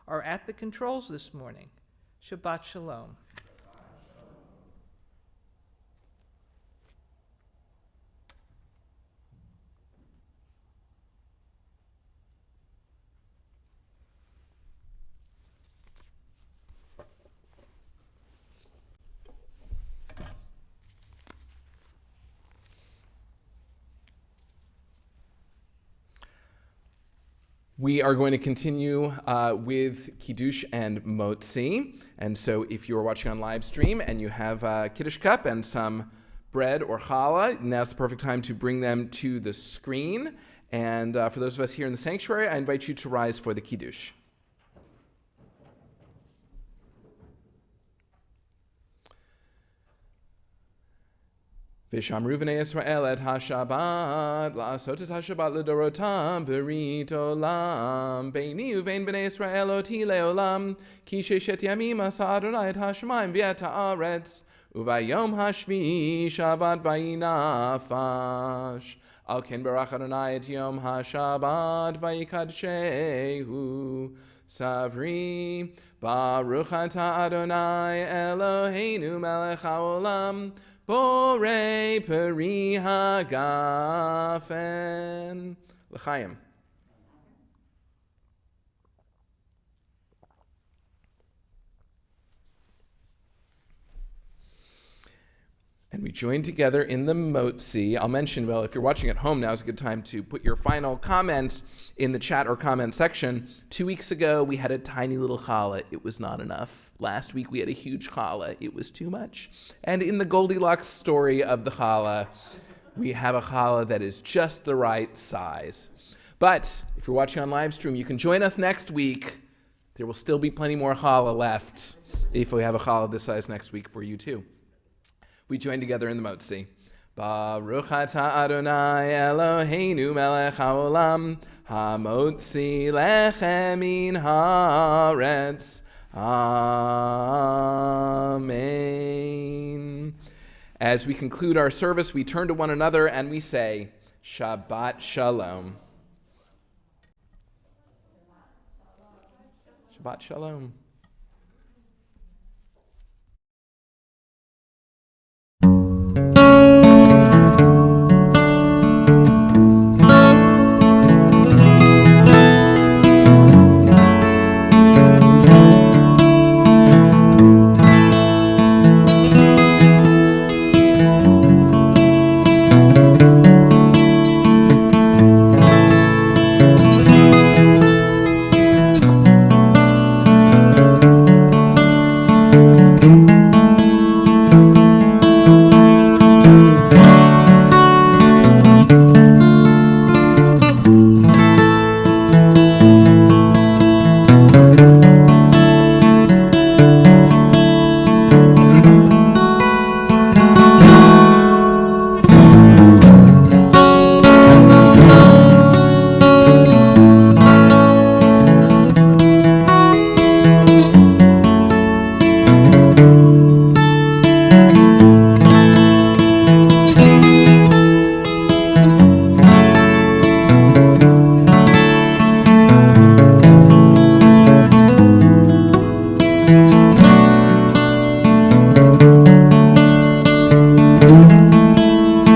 are at the controls this morning. Shabbat Shalom. We are going to continue with Kiddush and Motzi. And so if you are watching on live stream and you have a Kiddush cup and some bread or challah, now's the perfect time to bring them to the screen. And for those of us here in the sanctuary, I invite you to rise for the Kiddush. V'shamru v'nei Yisrael et ha-Shabbat, la'asot et ha-Shabbat l'dorotam, berit olam, beini uvein b'nei Yisrael oti le'olam, ki sheshet yamim asa Adonai et ha-shamayim v'et ha'aretz, uvayom hashvi'i Shabbat vayinafash. Al ken barach Adonai et yom ha-Shabbat vayikadshehu, savri, baruch ata Adonai Eloheinu melech ha'olam, Borei peri hagafen. L'chaim. And we join together in the Motzi. I'll mention, well, if you're watching at home, now is a good time to put your final comment in the chat or comment section. 2 weeks ago, we had a tiny little challah. It was not enough. Last week, we had a huge challah. It was too much. And in the Goldilocks story of the challah, we have a challah that is just the right size. But if you're watching on live stream, you can join us next week. There will still be plenty more challah left if we have a challah this size next week for you too. We join together in the Motzi. Baruch ata Adonai Eloheinu melech haolam, hamotzi lechem min haaretz. Amen. As we conclude our service, we turn to one another and we say, Shabbat Shalom. Shabbat Shalom.